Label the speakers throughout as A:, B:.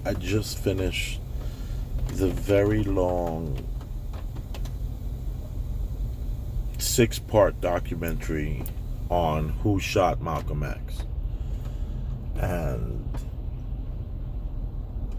A: I just finished the very long 6-part documentary on who shot Malcolm X. And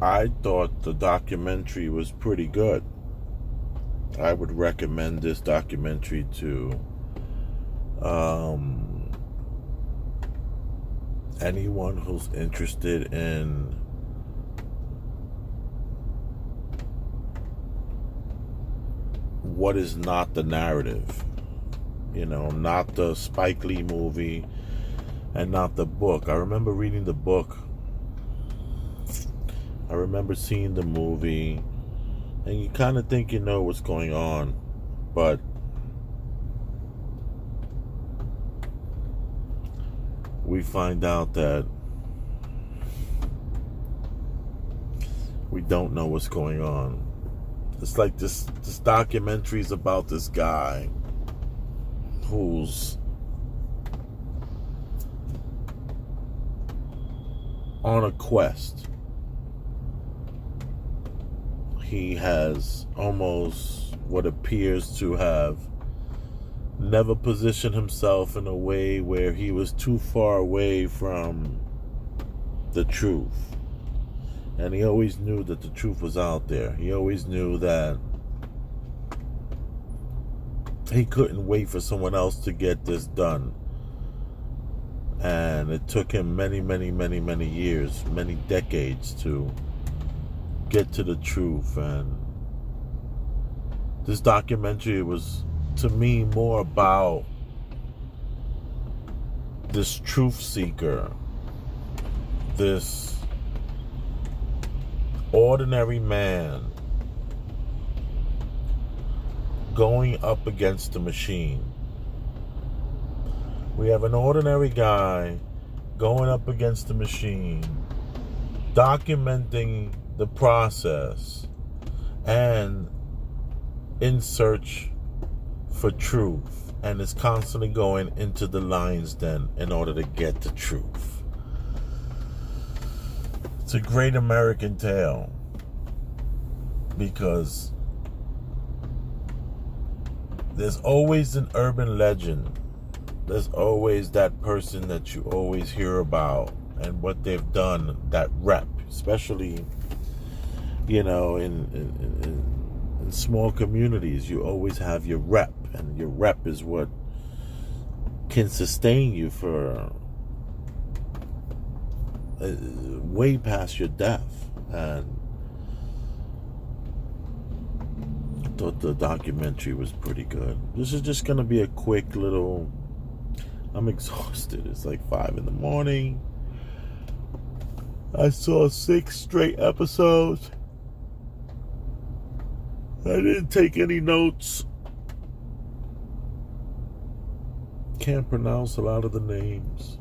A: I thought the documentary was pretty good. I would recommend this documentary to anyone who's interested in what is not the narrative. Not the Spike Lee movie and not the book. I remember reading the book. I remember seeing the movie, and you kind of think you know what's going on, but we find out that we don't know what's going on. It's like this documentary is about this guy who's on a quest. He has almost what appears to have never positioned himself in a way where he was too far away from the truth. And he always knew that the truth was out there. He always knew that he couldn't wait for someone else to get this done. And it took him many, many, many, many years, many decades to get to the truth. And this documentary was, to me, more about this truth seeker, this ordinary man going up against the machine. We have an ordinary guy going up against the machine, documenting the process and in search for truth, and is constantly going into the lion's den in order to get the truth. It's a great American tale, because there's always an urban legend. There's always that person that you always hear about and what they've done, that rep, especially, in small communities. You always have your rep, and your rep is what can sustain you for way past your death. And I thought the documentary was pretty good. This is just going to be a quick little... I'm exhausted. It's like 5 in the morning. I saw 6 straight episodes. I didn't take any notes. Can't pronounce a lot of the names.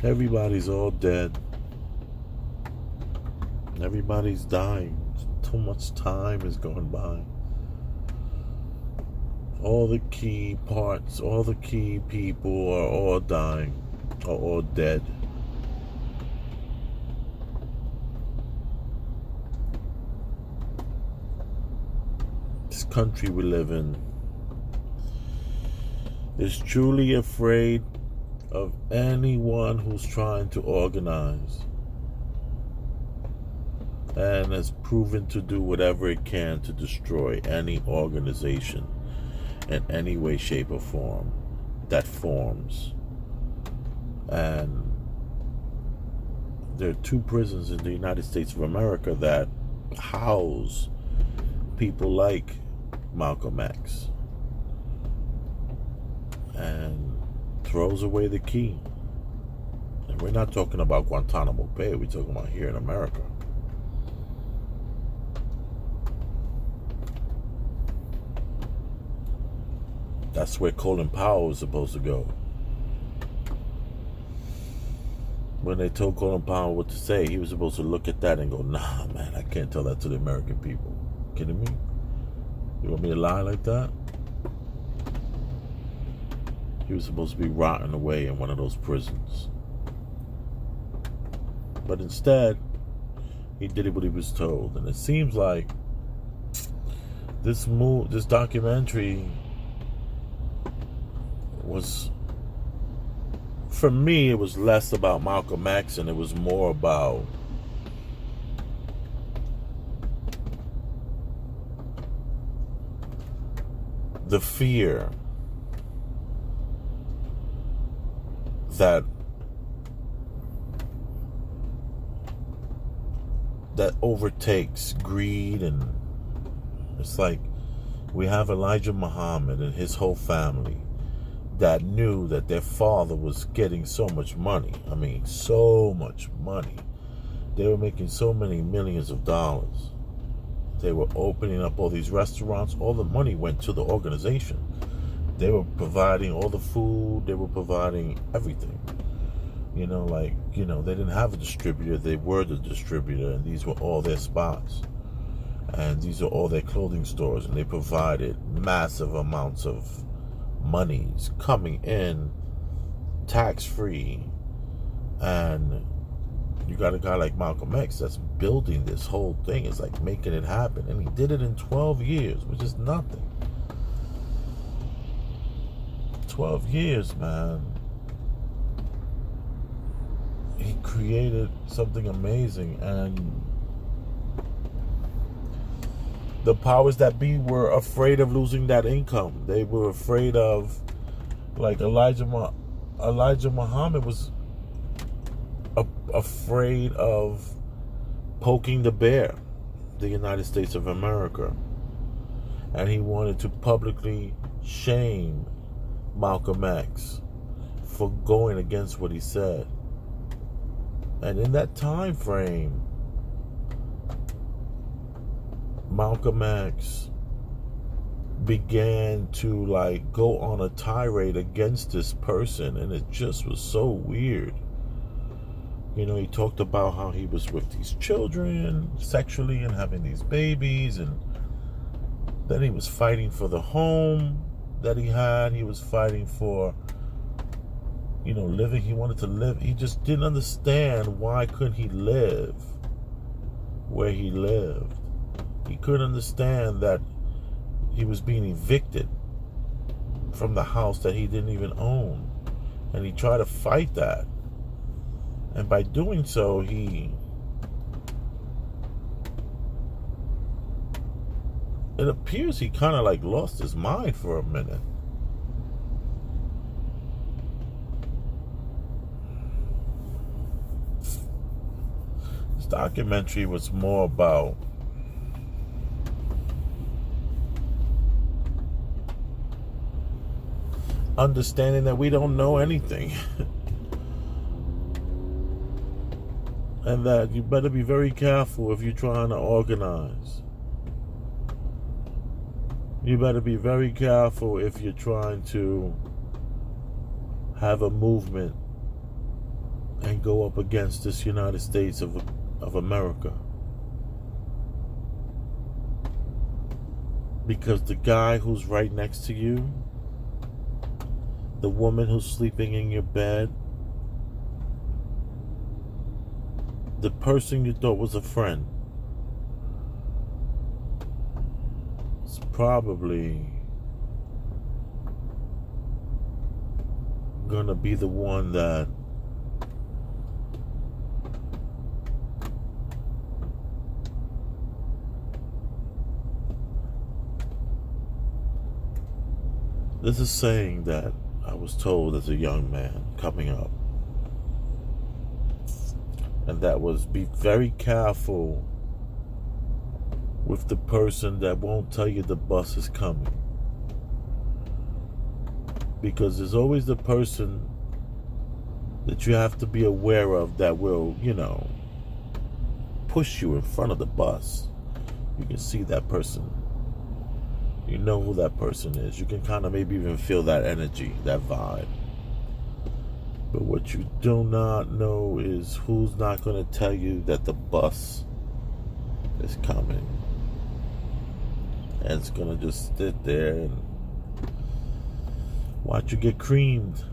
A: Everybody's all dead. Everybody's dying. Too much time is going by. All the key parts, all the key people are all dying, are all dead. This country we live in is truly afraid of anyone who's trying to organize, and has proven to do whatever it can to destroy any organization in any way, shape, or form that forms. And there are 2 prisons in the United States of America that house people like Malcolm X, and throws away the key. And we're not talking about Guantanamo Bay. We're talking about here in America. That's where Colin Powell was supposed to go. When they told Colin Powell what to say, he was supposed to look at that and go, nah, man, I can't tell that to the American people. Kidding me? You want me to lie like that? He was supposed to be rotting away in one of those prisons. But instead, he did what he was told. And it seems like this documentary was, for me, it was less about Malcolm X and it was more about the fear that overtakes greed. And it's like we have Elijah Muhammad and his whole family that knew that their father was getting so much money. I mean, so much money. They were making so many millions of dollars. They were opening up all these restaurants. All the money went to the organization. They were providing all the food. They were providing everything. They didn't have a distributor. They were the distributor, and these were all their spots. And these are all their clothing stores, and they provided massive amounts of monies coming in tax-free. And you got a guy like Malcolm X that's building this whole thing. It's like making it happen. And he did it in 12 years, which is nothing. 12 years, man. He created something amazing. And the powers that be were afraid of losing that income. They were afraid of, like, Elijah Muhammad was afraid of poking the bear, the United States of America. And he wanted to publicly shame Malcolm X for going against what he said. And in that time frame, Malcolm X began to go on a tirade against this person, and it just was so weird. He talked about how he was with these children sexually and having these babies, and then he was fighting for the home that he had. He was fighting for, living. He wanted to live. He just didn't understand why couldn't he live where he lived. He couldn't understand that he was being evicted from the house that he didn't even own. And he tried to fight that. And by doing so, it appears he kind of lost his mind for a minute. This documentary was more about understanding that we don't know anything. And that you better be very careful if you're trying to organize. You better be very careful if you're trying to have a movement and go up against this United States of America. Because the guy who's right next to you, the woman who's sleeping in your bed, the person you thought was a friend, is probably gonna be the one that there's a saying that I was told as a young man coming up. And that was, be very careful with the person that won't tell you the bus is coming. Because there's always the person that you have to be aware of that will, push you in front of the bus. You can see that person. You know who that person is. You can kind of maybe even feel that energy, that vibe. But what you do not know is who's not going to tell you that the bus is coming. And it's going to just sit there and Watch you get creamed,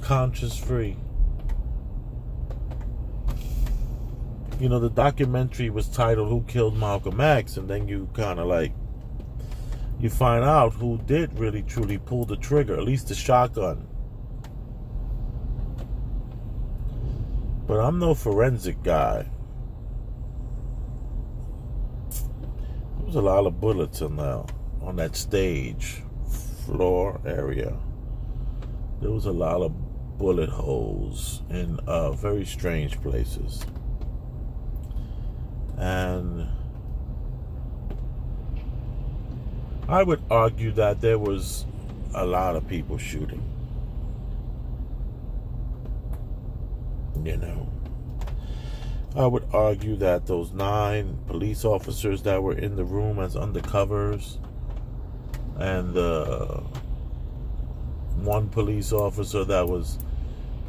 A: conscious free. You know, the documentary was titled Who Killed Malcolm X? And then you kind of like, you find out who did really truly pull the trigger, at least the shotgun. But I'm no forensic guy. There was a lot of bullets on that stage floor area. There was a lot of bullet holes in very strange places. And I would argue that there was a lot of people shooting. You know, I would argue that those 9 police officers that were in the room as undercovers, and the 1 police officer that was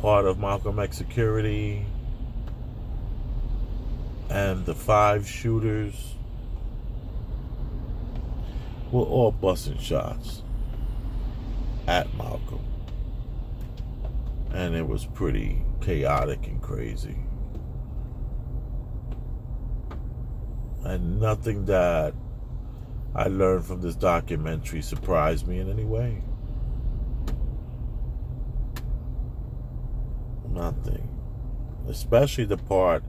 A: part of Malcolm X security, and the 5 shooters were all busting shots at Malcolm. And it was pretty chaotic and crazy. And nothing that I learned from this documentary surprised me in any way. Nothing. Especially the part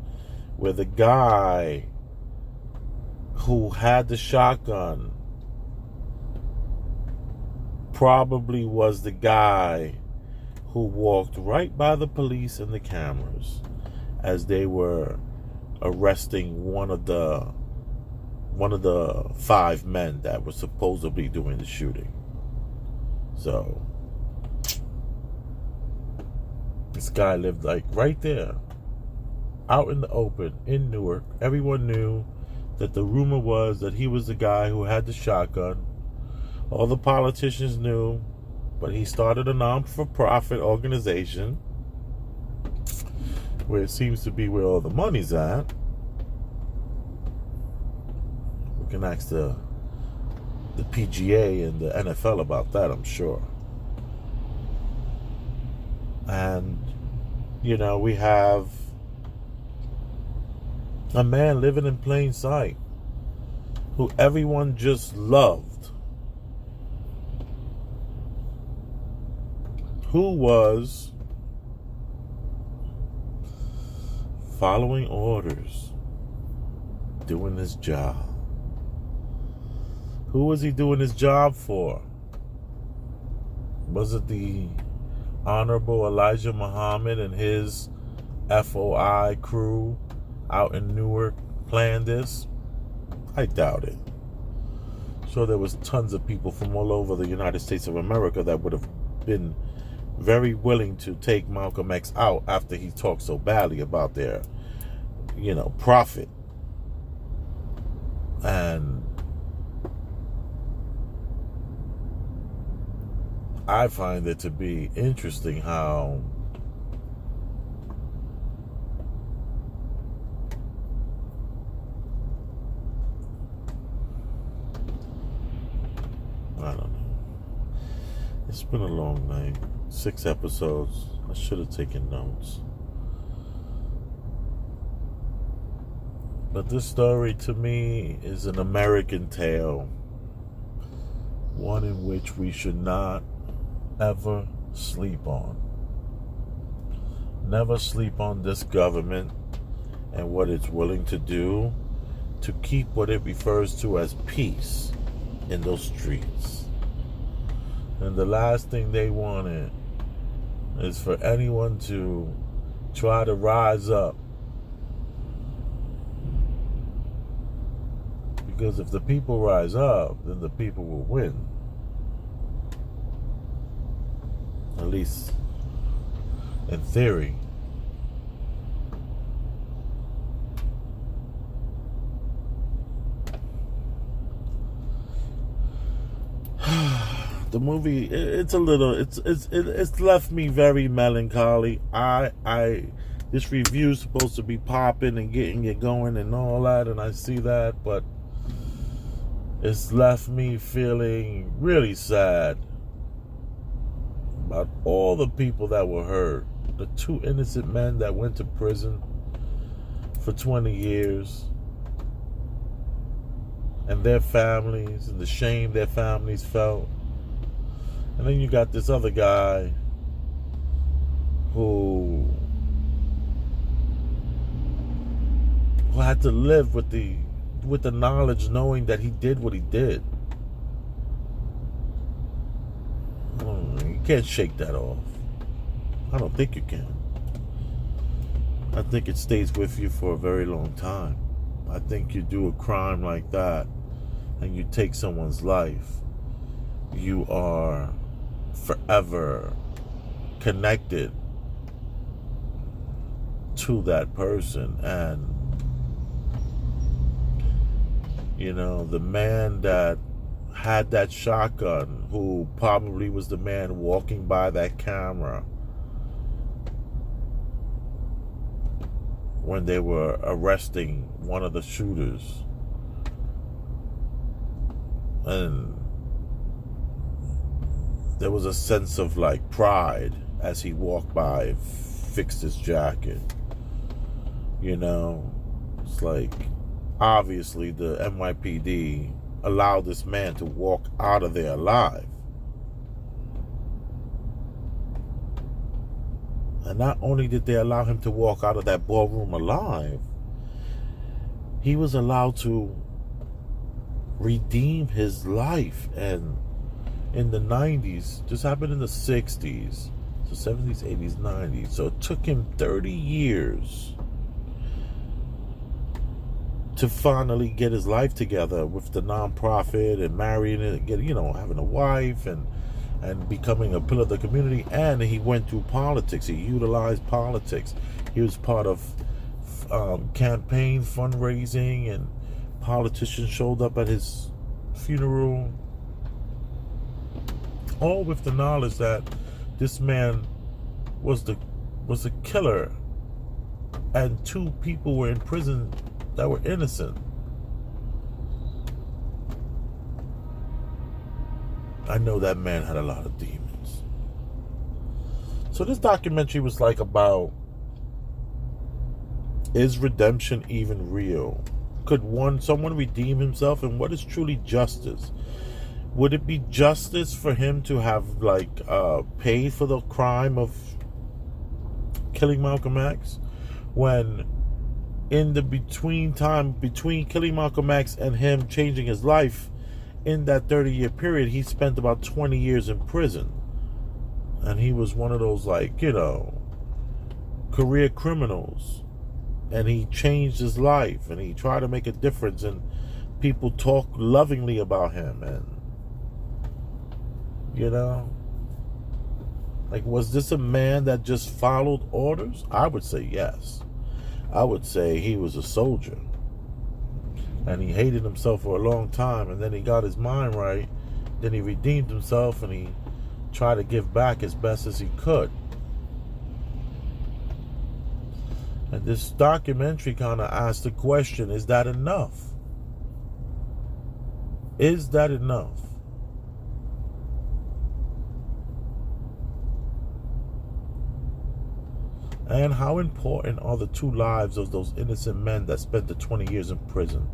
A: where the guy who had the shotgun probably was the guy who walked right by the police and the cameras as they were arresting one of the 5 men that were supposedly doing the shooting. So this guy lived like right there, out in the open in Newark. Everyone knew that the rumor was that he was the guy who had the shotgun. All the politicians knew, but he started a non-for-profit organization where it seems to be where all the money's at. We can ask the PGA and the NFL about that, I'm sure. And, you know, we have a man living in plain sight who everyone just loved, who was following orders, doing his job. Who was he doing his job for? Was it the Honorable Elijah Muhammad and his FOI crew out in Newark planned this? I doubt it. So there was tons of people from all over the United States of America that would have been very willing to take Malcolm X out after he talked so badly about their, you know, prophet. And I find it to be interesting how I don't know. It's been a long night. 6 episodes. I should have taken notes. But this story to me is an American tale. One in which we should not ever sleep on. Never sleep on this government and what it's willing to do to keep what it refers to as peace in those streets. And the last thing they wanted is for anyone to try to rise up. Because if the people rise up, then the people will win. At least in theory. The movie, it's left me very melancholy. This review is supposed to be popping and getting it going and all that, and I see that, but it's left me feeling really sad about all the people that were hurt. The 2 innocent men that went to prison for 20 years. And their families, and the shame their families felt. And then you got this other guy who had to live with the knowledge, knowing that he did what he did. You can't shake that off. I don't think you can. I think it stays with you for a very long time. I think you do a crime like that and you take someone's life, you are forever connected to that person. And the man that had that shotgun, who probably was the man walking by that camera when they were arresting one of the shooters, and there was a sense of pride as he walked by and fixed his jacket. It's obviously the NYPD allowed this man to walk out of there alive. And not only did they allow him to walk out of that ballroom alive, he was allowed to redeem his life. And in the 90s, this happened in the 60s, so 70s, 80s, 90s. So it took him 30 years to finally get his life together with the nonprofit and marrying it, having a wife and becoming a pillar of the community. And he went through politics. He utilized politics. He was part of campaign fundraising, and politicians showed up at his funeral, all with the knowledge that this man was the killer, and 2 people were in prison that were innocent. I know that man had a lot of demons. So this documentary was about, is redemption even real? Could someone redeem himself? And what is truly justice? Would it be justice for him to have paid for the crime of killing Malcolm X, when in the between killing Malcolm X and him changing his life, in that 30-year period, he spent about 20 years in prison? And he was one of those career criminals, and he changed his life, and he tried to make a difference, and people talk lovingly about him. And was this a man that just followed orders? I would say yes. I would say he was a soldier, and he hated himself for a long time, and then he got his mind right, then he redeemed himself, and he tried to give back as best as he could. And this documentary kind of asked the question, is that enough? Is that enough? And how important are the 2 lives of those innocent men that spent the 20 years in prison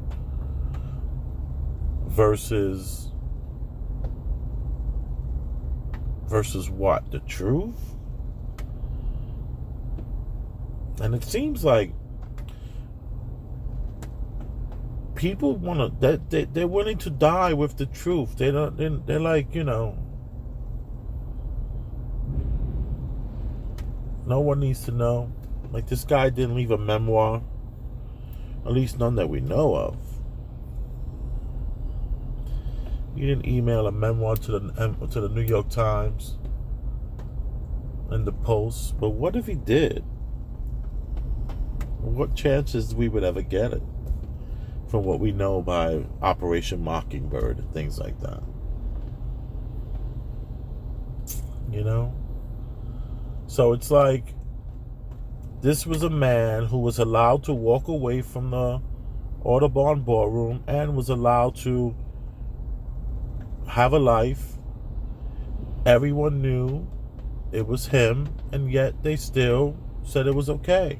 A: versus what? The truth? And it seems like people want to, they're willing to die with the truth. They're no one needs to know. This guy didn't leave a memoir, at least none that we know of. He didn't email a memoir to the New York Times and the Post. But what if he did? What chances we would ever get it from what we know by Operation Mockingbird and things like that? So it's this was a man who was allowed to walk away from the Audubon Ballroom and was allowed to have a life. Everyone knew it was him, and yet they still said it was okay.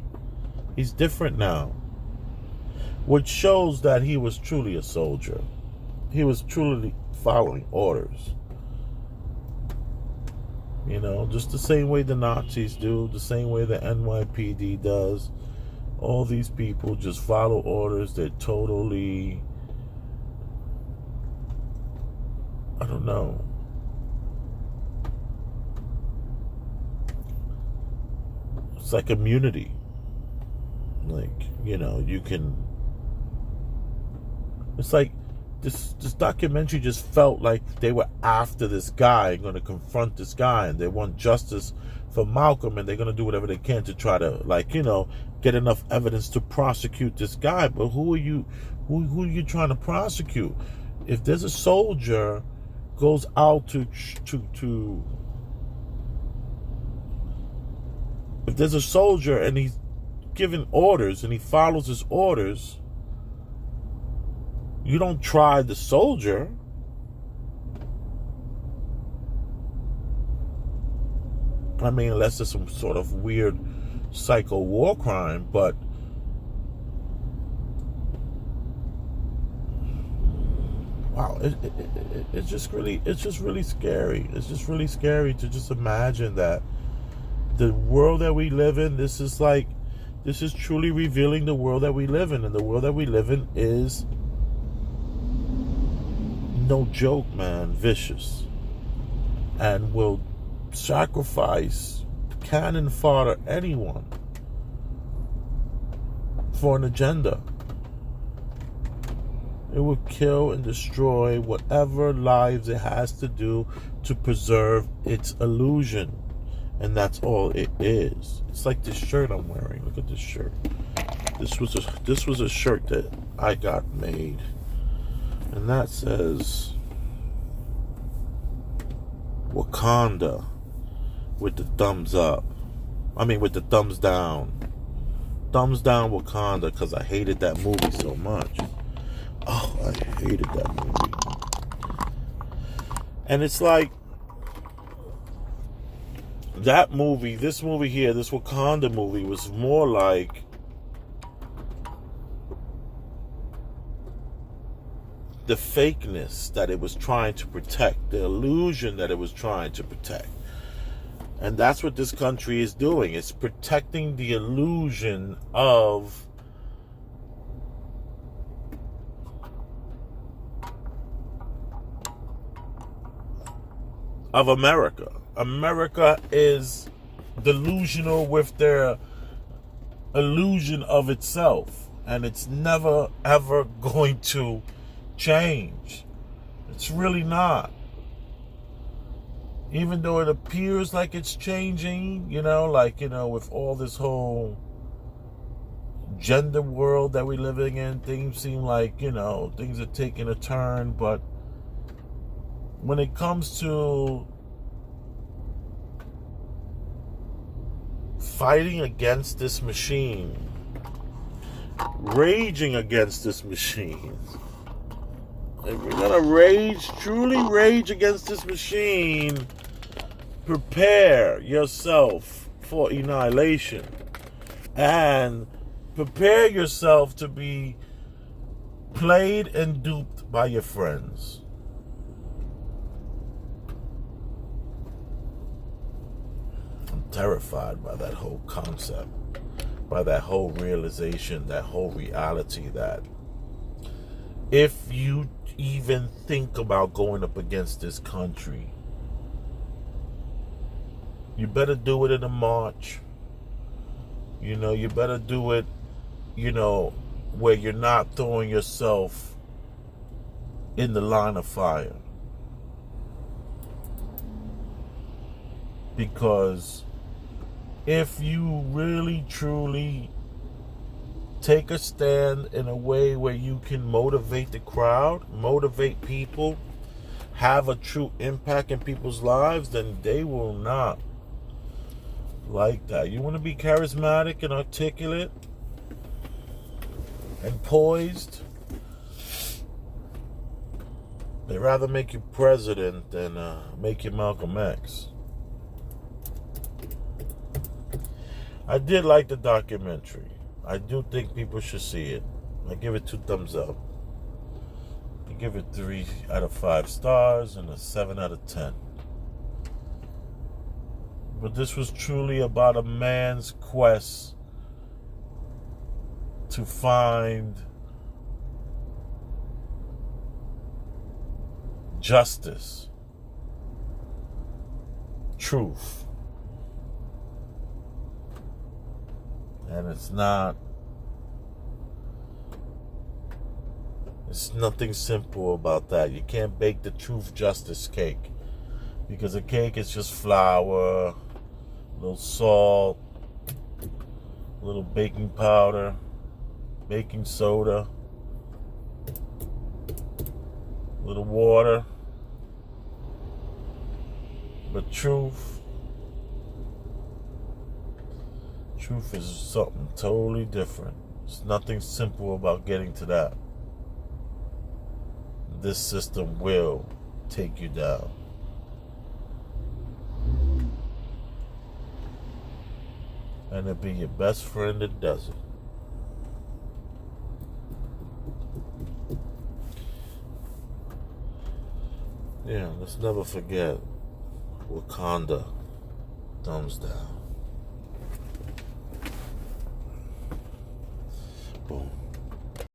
A: He's different now, which shows that he was truly a soldier. He was truly following orders. You know, just the same way the Nazis do, the same way the NYPD does. All these people just follow orders. They're totally, I don't know. It's like immunity. Like, you know, you can, it's like this documentary just felt like they were after this guy and going to confront this guy, and they want justice for Malcolm, and they're going to do whatever they can to try to, like, you know, get enough evidence to prosecute this guy. But who are you trying to prosecute? If there's a soldier goes out to if there's a soldier and he's giving orders and he follows his orders, you don't try the soldier. I mean, unless there's some sort of weird psycho war crime, but wow, it's just really scary. It's just really scary to just imagine that the world that we live in, this is truly revealing the world that we live in, and the world that we live in is, no joke, man, vicious, and will sacrifice, cannon fodder anyone for an agenda. It will kill and destroy whatever lives it has to do to preserve its illusion, and that's all it is. It's like this shirt I'm wearing. Look at this shirt. This was a shirt that I got made. And that says Wakanda with the thumbs up. I mean, with the thumbs down. Thumbs down Wakanda, because I hated that movie so much. Oh, I hated that movie. And it's like, that movie, this movie here, this Wakanda movie was more like the fakeness that it was trying to protect, the illusion that it was trying to protect. And that's what this country is doing. It's protecting the illusion of America. America is delusional with their illusion of itself, and it's never ever going to change. It's really not. Even though it appears like it's changing, you know, like, you know, with all this whole gender world that we're living in, things seem like, you know, things are taking a turn. But when it comes to fighting against this machine, raging against this machine, if we're gonna truly rage against this machine, prepare yourself for annihilation, and prepare yourself to be played and duped by your friends. I'm terrified by that whole concept, by that whole realization, that whole reality, that if you even think about going up against this country, you better do it in a march. You know, you better do it, you know, where you're not throwing yourself in the line of fire. Because if you really, truly take a stand in a way where you can motivate the crowd, motivate people, have a true impact in people's lives, then they will not like that. You want to be charismatic and articulate and poised? They'd rather make you president than make you Malcolm X. I did like the documentary. I do think people should see it. I give it 2 thumbs up. I give it 3 out of 5 stars and a 7 out of 10. But this was truly about a man's quest to find justice, truth. And it's nothing simple about that. You can't bake the truth justice cake, because a cake is just flour, a little salt, a little baking powder, baking soda, a little water. But truth is something totally different. There's nothing simple about getting to that. This system will take you down. And it'll be your best friend that does it. Yeah, let's never forget Wakanda, thumbs down. Boom.